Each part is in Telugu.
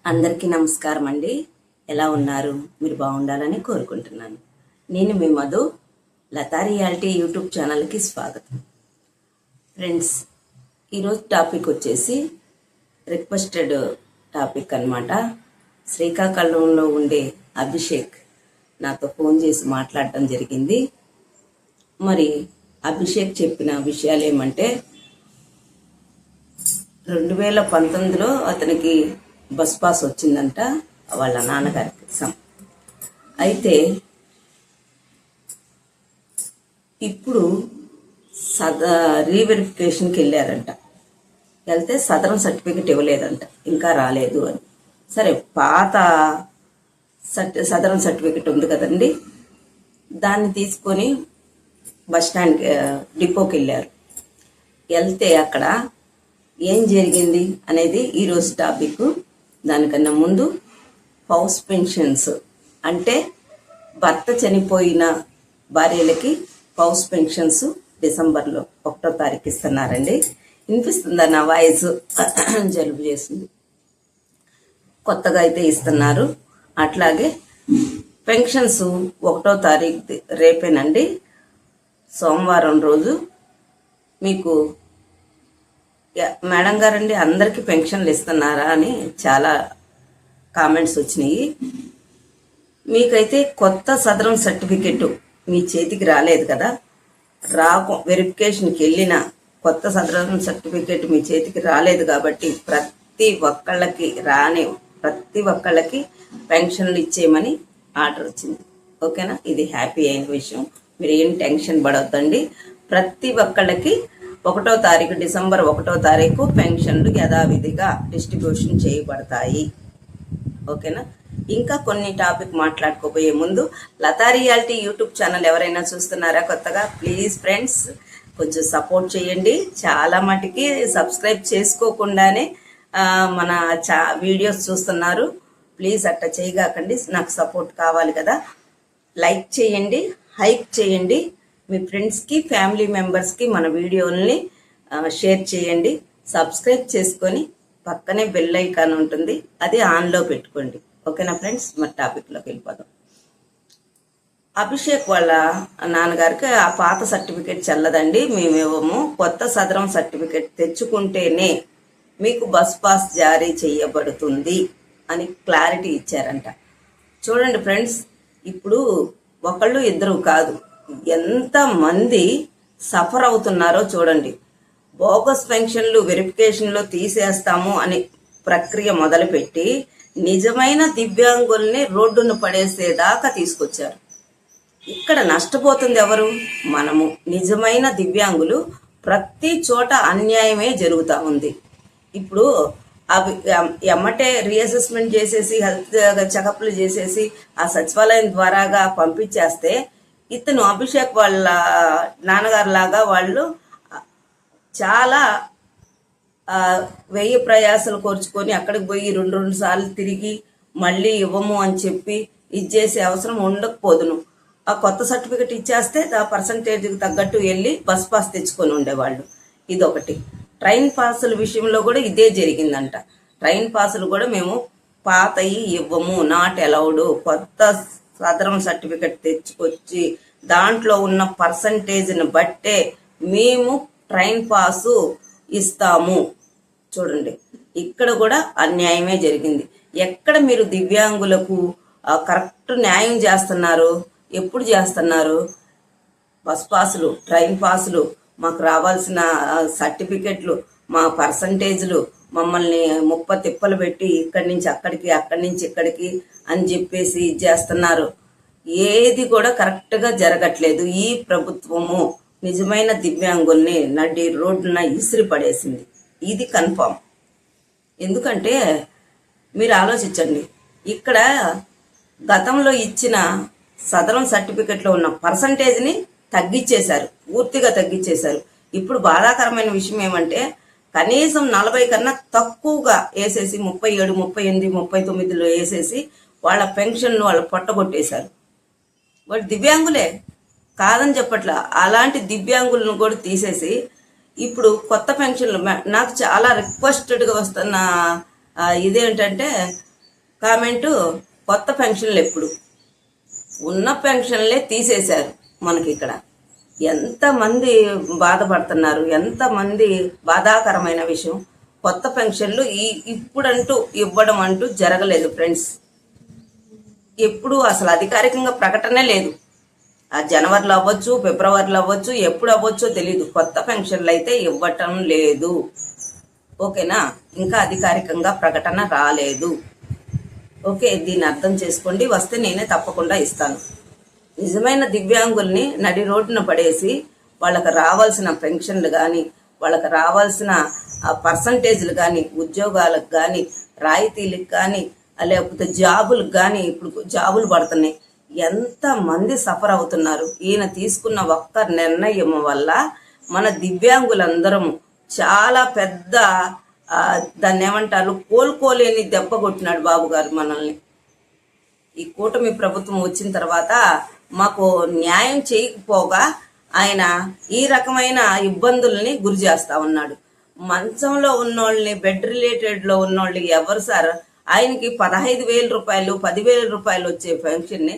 అందరికీ నమస్కారం అండి. ఎలా ఉన్నారు? మీరు బాగుండాలని కోరుకుంటున్నాను. నేను మీ మధు, లతా రియాలిటీ యూట్యూబ్ ఛానల్కి స్వాగతం. ఫ్రెండ్స్, ఈరోజు టాపిక్ వచ్చేసి రిక్వెస్టెడ్ టాపిక్ అన్నమాట. శ్రీకాకుళంలో ఉండే అభిషేక్ నాతో ఫోన్ చేసి మాట్లాడటం జరిగింది. మరి అభిషేక్ చెప్పిన విషయాలు ఏమంటే 2019లో అతనికి బస్ పాస్ వచ్చిందంట వాళ్ళ నాన్నగారికి. అయితే ఇప్పుడు రీవెరిఫికేషన్కి వెళ్ళారంట. వెళ్తే సదరం సర్టిఫికెట్ ఇవ్వలేదంట, ఇంకా రాలేదు అని. సరే, పాత సదరం సర్టిఫికెట్ ఉంది కదండి, దాన్ని తీసుకొని బస్ స్టాండ్ డిపోకి వెళ్ళారు. వెళ్తే అక్కడ ఏం జరిగింది అనేది ఈరోజు టాపిక్. దానికన్నా ముందు హౌస్ పెన్షన్స్ అంటే భర్త చనిపోయిన భార్యలకి హౌస్ పెన్షన్స్ డిసెంబర్లో 1వ తారీఖు ఇస్తున్నారండి. వినిపిస్తుందా నా వాయిస్? జలుబు చేసింది. కొత్తగా అయితే ఇస్తున్నారు. అట్లాగే పెన్షన్స్ 1వ తారీఖు రేపేనండి, సోమవారం రోజు. మీకు మేడం గారండి, అందరికీ పెన్షన్లు ఇస్తున్నారా అని చాలా కామెంట్స్ వచ్చినాయి. మీకైతే కొత్త సదరం సర్టిఫికెట్ మీ చేతికి రాలేదు కదా, వెరిఫికేషన్కి వెళ్ళిన కొత్త సదరం సర్టిఫికెట్ మీ చేతికి రాలేదు కాబట్టి ప్రతి ఒక్కళ్ళకి పెన్షన్లు ఇచ్చేయమని ఆర్డర్ వచ్చింది. ఓకేనా? ఇది హ్యాపీ అయిన విషయం. మీరు ఏం టెన్షన్ పడవద్దండి. ప్రతి ఒక్కళ్ళకి 1వ తారీఖు, డిసెంబర్ 1వ తారీఖు పెన్షన్లు యథావిధిగా డిస్ట్రిబ్యూషన్ చేయబడతాయి. ఓకేనా? ఇంకా కొన్ని టాపిక్ మాట్లాడుకోబోయే ముందు, లతా రియాలిటీ యూట్యూబ్ ఛానల్ ఎవరైనా చూస్తున్నారా కొత్తగా? ప్లీజ్ ఫ్రెండ్స్, కొంచెం సపోర్ట్ చేయండి. చాలా మటుకి సబ్స్క్రైబ్ చేసుకోకుండానే మన వీడియోస్ చూస్తున్నారు. ప్లీజ్ అట్లా చేయగాకండి, నాకు సపోర్ట్ కావాలి కదా. లైక్ చేయండి, హైప్ చేయండి. మీ ఫ్రెండ్స్కి, ఫ్యామిలీ మెంబర్స్కి మన వీడియోల్ని షేర్ చేయండి. సబ్స్క్రైబ్ చేసుకొని పక్కనే బెల్ ఐకాన్ ఉంటుంది, అది ఆన్లో పెట్టుకోండి. ఓకేనా ఫ్రెండ్స్? మరి టాపిక్లోకి వెళ్ళిపోదాం. అభిషేక్ వాళ్ళ నాన్నగారికి ఆ పాత సర్టిఫికేట్ చెల్లదండి, మేమేమో కొత్త సదరం సర్టిఫికేట్ తెచ్చుకుంటేనే మీకు బస్ పాస్ జారీ చేయబడుతుంది అని క్లారిటీ ఇచ్చారంట. చూడండి ఫ్రెండ్స్, ఇప్పుడు ఒకళ్ళు ఇద్దరు కాదు, ఎంతమంది సఫర్ అవుతున్నారో చూడండి. బోగస్ పెన్షన్లు వెరిఫికేషన్లో తీసేస్తాము అనే ప్రక్రియ మొదలుపెట్టి నిజమైన దివ్యాంగుల్ని రోడ్డున పడేసేదాకా తీసుకొచ్చారు. ఇక్కడ నష్టపోతుంది ఎవరు? మనము. నిజమైన దివ్యాంగులు ప్రతి చోట అన్యాయమే జరుగుతూ ఉంది. ఇప్పుడు అవి ఎమ్మటే రీఅసెస్మెంట్ చేసేసి, హెల్త్ చెకప్లు చేసేసి ఆ సచివాలయం ద్వారాగా పంపించేస్తే ఇతను అభిషేక్ వాళ్ళ నాన్నగారు లాగా వాళ్ళు చాలా వెయ్యి ప్రయాసాలు కోర్చుకొని అక్కడికి పోయి రెండు సార్లు తిరిగి మళ్ళీ ఇవ్వము అని చెప్పి ఇచ్చేసే అవసరం ఉండకపోదును. ఆ కొత్త సర్టిఫికెట్ ఇచ్చేస్తే ఆ పర్సంటేజ్కి తగ్గట్టు వెళ్ళి బస్ పాస్ తెచ్చుకొని ఉండేవాళ్ళు. ఇదొకటి. ట్రైన్ పాసుల విషయంలో కూడా ఇదే జరిగిందంట. ట్రైన్ పాసులు కూడా మేము పాతయి ఇవ్వము, నాట్ అలౌడ్, కొత్త సదరం సర్టిఫికెట్ తెచ్చుకొచ్చి దాంట్లో ఉన్న పర్సంటేజ్ని బట్టే మేము ట్రైన్ పాసు ఇస్తాము. చూడండి, ఇక్కడ కూడా అన్యాయమే జరిగింది. ఎక్కడ మీరు దివ్యాంగులకు కరెక్ట్ న్యాయం చేస్తున్నారు? ఎప్పుడు చేస్తున్నారు? బస్ పాసులు, ట్రైన్ పాసులు, మాకు రావాల్సిన సర్టిఫికెట్లు, మా పర్సంటేజ్లు, మమ్మల్ని తిప్పలు పెట్టి ఇక్కడి నుంచి అక్కడికి, అక్కడి నుంచి ఇక్కడికి అని చెప్పేసి చేస్తున్నారు. ఏది కూడా కరెక్ట్గా జరగట్లేదు. ఈ ప్రభుత్వము నిజమైన దివ్యాంగుల్ని నడి రోడ్డున ఇసిరి పడేసింది. ఇది కన్ఫామ్. ఎందుకంటే మీరు ఆలోచించండి, ఇక్కడ గతంలో ఇచ్చిన సదరం సర్టిఫికెట్లో ఉన్న పర్సంటేజ్ని తగ్గించేశారు, పూర్తిగా తగ్గించేశారు. ఇప్పుడు బాధాకరమైన విషయం ఏమంటే కనీసం 40 కన్నా తక్కువగా వేసేసి 37, 38, 39లో వేసేసి వాళ్ళ పెన్షన్లు వాళ్ళు పొట్టగొట్టేశారు. వాళ్ళు దివ్యాంగులే కాదని చెప్పట్లా, అలాంటి దివ్యాంగులను కూడా తీసేసి ఇప్పుడు కొత్త పెన్షన్లు నాకు చాలా రిక్వెస్టెడ్గా వస్తున్న ఇదేంటంటే కామెంటు, కొత్త పెన్షన్లు ఎప్పుడు? ఉన్న పెన్షన్లే తీసేశారు మనకి. ఇక్కడ ఎంతమంది బాధపడుతున్నారు, ఎంతమంది బాధాకరమైన విషయం. కొత్త పెన్షన్లు ఇప్పుడంటూ ఇవ్వడం అంటూ జరగలేదు ఫ్రెండ్స్. ఎప్పుడు అసలు అధికారికంగా ప్రకటనే లేదు. ఆ జనవరిలో అవ్వచ్చు, ఫిబ్రవరిలో అవ్వచ్చు, ఎప్పుడు అవ్వచ్చో తెలీదు. కొత్త పెన్షన్లు అయితే ఇవ్వటం లేదు. ఓకేనా? ఇంకా అధికారికంగా ప్రకటన రాలేదు. ఓకే, దీన్ని అర్థం చేసుకోండి. వస్తే నేనే తప్పకుండా ఇస్తాను. నిజమైన దివ్యాంగుల్ని నడి రోడ్డున పడేసి వాళ్ళకి రావాల్సిన పెన్షన్లు కానీ, వాళ్ళకి రావాల్సిన పర్సంటేజ్లు కానీ, ఉద్యోగాలకు కానీ, రాయితీలకు కానీ, లేకపోతే జాబులకు కానీ, ఇప్పుడు జాబులు పడుతున్నాయి. ఎంతమంది సఫర్ అవుతున్నారు. ఈయన తీసుకున్న ఒక్క నిర్ణయం వల్ల మన దివ్యాంగులందరము చాలా పెద్ద దాన్ని ఏమంటారు, కోలుకోలేని దెబ్బ కొట్టినాడు బాబు గారు మనల్ని. ఈ కూటమి ప్రభుత్వం వచ్చిన తర్వాత మాకు న్యాయం చేయకపోగా ఆయన ఈ రకమైన ఇబ్బందుల్ని గురి చేస్తా ఉన్నాడు. మంచంలో ఉన్నోళ్ళని, బెడ్ రిలేటెడ్లో ఉన్నోళ్ళని ఎవరు సార్? ఆయనకి 15,000 రూపాయలు 10,000 రూపాయలు వచ్చే పెన్షన్ని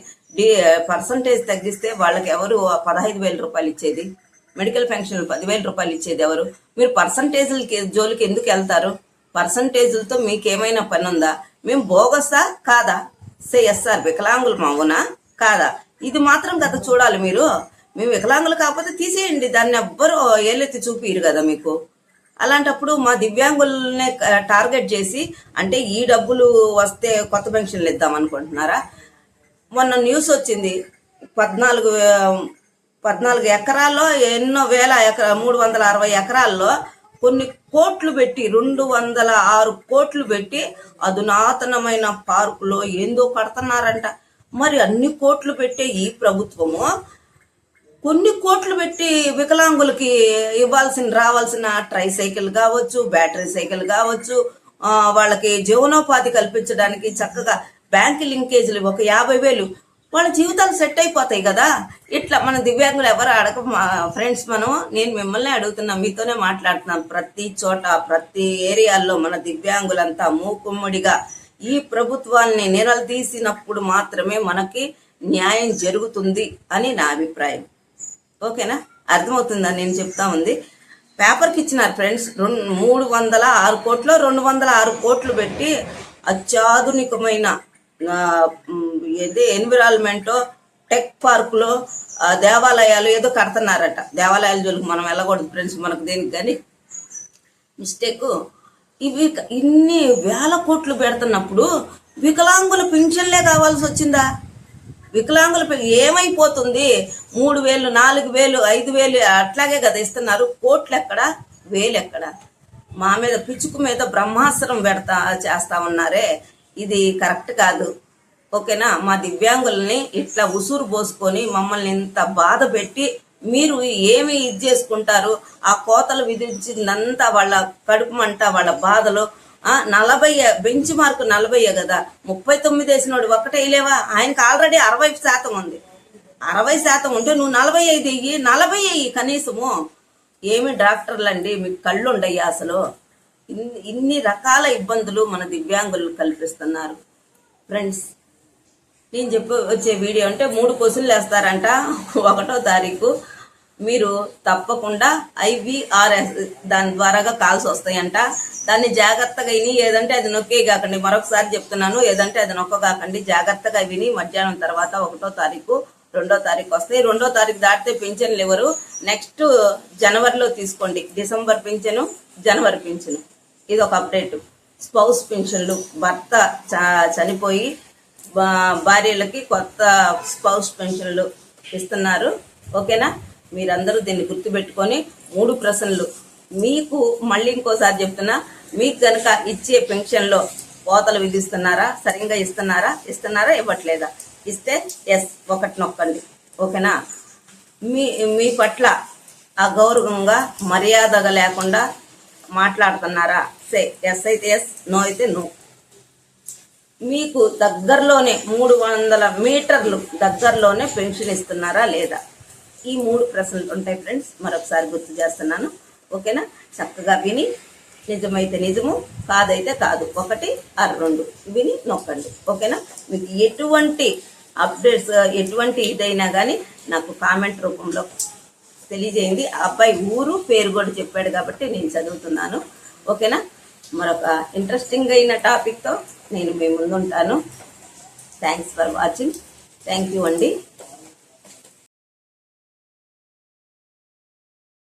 పర్సంటేజ్ తగ్గిస్తే వాళ్ళకి ఎవరు 15,000 రూపాయలు ఇచ్చేది? మెడికల్ పెన్షన్లు 10,000 రూపాయలు ఇచ్చేది ఎవరు? మీరు పర్సంటేజ్లకి జోలికి ఎందుకు వెళ్తారు? పర్సంటేజ్లతో మీకేమైనా పని ఉందా? మేము బోగస్తా కాదా? ఎస్ఆర్ వికలాంగులు అవునా కాదా? ఇది మాత్రం కదా చూడాలి మీరు. మేము వికలాంగులు కాకపోతే తీసేయండి, దాన్ని ఎవ్వరు ఏలెత్తి చూపిరు కదా మీకు. అలాంటప్పుడు మా దివ్యాంగులనే టార్గెట్ చేసి, అంటే ఈ డబ్బులు వస్తే కొత్త పెన్షన్లు ఇద్దాం అనుకుంటున్నారా? మొన్న న్యూస్ వచ్చింది, 14 ఎకరాల్లో ఎన్నో వేల 360 ఎకరాల్లో కొన్ని కోట్లు పెట్టి 206 కోట్లు పెట్టి అధునాతనమైన పార్కులో ఏందో కడుతున్నారంట. మరి అన్ని కోట్లు పెట్టే ఈ ప్రభుత్వము కొన్ని కోట్లు పెట్టి వికలాంగులకి రావాల్సిన ట్రై సైకిల్ కావచ్చు, బ్యాటరీ సైకిల్ కావచ్చు, వాళ్ళకి జీవనోపాధి కల్పించడానికి చక్కగా బ్యాంక్ లింకేజీలు ఒక 50,000 వాళ్ళ జీవితాలు సెట్ అయిపోతాయి కదా. ఇట్లా మన దివ్యాంగులు ఎవరు అడగ ఫ్రెండ్స్, నేను మిమ్మల్ని అడుగుతున్నా, మీతోనే మాట్లాడుతున్నాను. ప్రతి చోట, ప్రతి ఏరియాల్లో మన దివ్యాంగులంతా మూకుమ్మడిగా ఈ ప్రభుత్వాన్ని నిలదీసినప్పుడు మాత్రమే మనకి న్యాయం జరుగుతుంది అని నా అభిప్రాయం. ఓకేనా? అర్థమవుతుందా నేను చెప్తా ఉంది? పేపర్కి ఇచ్చినారు ఫ్రెండ్స్, 306 కోట్లు 206 కోట్లు పెట్టి అత్యాధునికమైన ఎన్విరాన్మెంట్ టెక్ పార్కులో దేవాలయాలు ఏదో కడుతున్నారట. దేవాలయాల జోలికి మనం వెళ్ళకూడదు ఫ్రెండ్స్, మనకు దేనికి కానీ మిస్టేక్. ఇవి ఇన్ని వేల కోట్లు పెడుతున్నప్పుడు వికలాంగుల పెన్షన్లే కావాల్సి వచ్చిందా? వికలాంగుల ఏమైపోతుంది? 3,000 4,000 5,000 అట్లాగే కదా ఇస్తున్నారు. కోట్లు ఎక్కడ, వేలు ఎక్కడ? మా మీద పిచ్చుకు మీద బ్రహ్మాస్త్రం చేస్తా ఉన్నారే, ఇది కరెక్ట్ కాదు. ఓకేనా? మా దివ్యాంగుల్ని ఇట్లా ఉసురు పోసుకొని మమ్మల్ని ఇంత బాధ పెట్టి మీరు ఏమి ఇది చేసుకుంటారు? ఆ కోతలు విధించిందంతా వాళ్ళ కడుపు మంట, వాళ్ళ బాధలు. 40 బెంచ్ మార్కు 40 కదా, 39 వేసినోడు ఒక్కటే వేయలేవా? ఆయనకి ఆల్రెడీ 60% ఉంది. 60% ఉంటే నువ్వు 45 వెయ్యి, 40 వెయ్యి కనీసము. ఏమి డాక్టర్లు అండి, మీకు కళ్ళు ఉండయ్యా అసలు? ఇన్ని రకాల ఇబ్బందులు మన దివ్యాంగులు కల్పిస్తున్నారు ఫ్రెండ్స్. నేను వచ్చే వీడియో అంటే 3 క్వశ్చన్లు వేస్తారంట 1వ తారీఖు. మీరు తప్పకుండా IVRS దాని ద్వారాగా కాల్స్ వస్తాయంట. దాన్ని జాగ్రత్తగా విని, ఏదంటే అది నొక్కే కాకండి. మరొకసారి చెప్తున్నాను, ఏదంటే అది నొక్క కాకండి. జాగ్రత్తగా విని మధ్యాహ్నం తర్వాత 1వ తారీఖు 2వ తారీఖు వస్తాయి. 2వ తారీఖు దాటితే పింఛన్లు ఎవరు? నెక్స్ట్ జనవరిలో తీసుకోండి. డిసెంబర్ పింఛను, జనవరి పింఛను. ఇది ఒక అప్డేట్. స్పౌస్ పింఛన్లు, భర్త చనిపోయి భార్యలకి కొత్త స్పౌస్ పెన్షన్లు ఇస్తున్నారు. ఓకేనా? మీరందరూ దీన్ని గుర్తుపెట్టుకొని 3 ప్రశ్నలు మీకు మళ్ళీ ఇంకోసారి చెప్తున్నా. మీకు కనుక ఇచ్చే పెన్షన్లో కోతలు విధిస్తున్నారా? సరిగ్గా ఇస్తున్నారా ఇవ్వట్లేదా? ఇస్తే ఎస్ ఒకటి నొక్కండి. ఓకేనా? మీ పట్ల అగౌరవంగా మర్యాదగా లేకుండా మాట్లాడుతున్నారా? ఎస్ అయితే ఎస్, నో అయితే నో. మీకు దగ్గరలోనే 300 మీటర్లు దగ్గరలోనే పెన్షన్ ఇస్తున్నారా లేదా? ఈ 3 ప్రశ్నలు ఉంటాయి ఫ్రెండ్స్. మరొకసారి గుర్తు చేస్తున్నాను. ఓకేనా? చక్కగా విని నిజమైతే నిజము, కాదైతే కాదు, 1 ఆర్ 2 విని నొక్కండి. ఓకేనా? మీకు ఎటువంటి అప్డేట్స్, ఎటువంటి ఇదైనా కానీ నాకు కామెంట్ రూపంలో తెలియజేయండి. ఆ అబ్బాయి ఊరు పేరు కూడా చెప్పాడు కాబట్టి నేను చదువుతున్నాను. ఓకేనా? మరొక ఇంట్రెస్టింగ్ అయిన టాపిక్తో నేను మీ ముందు ఉంటాను. Thanks for watching. Thank you అండి.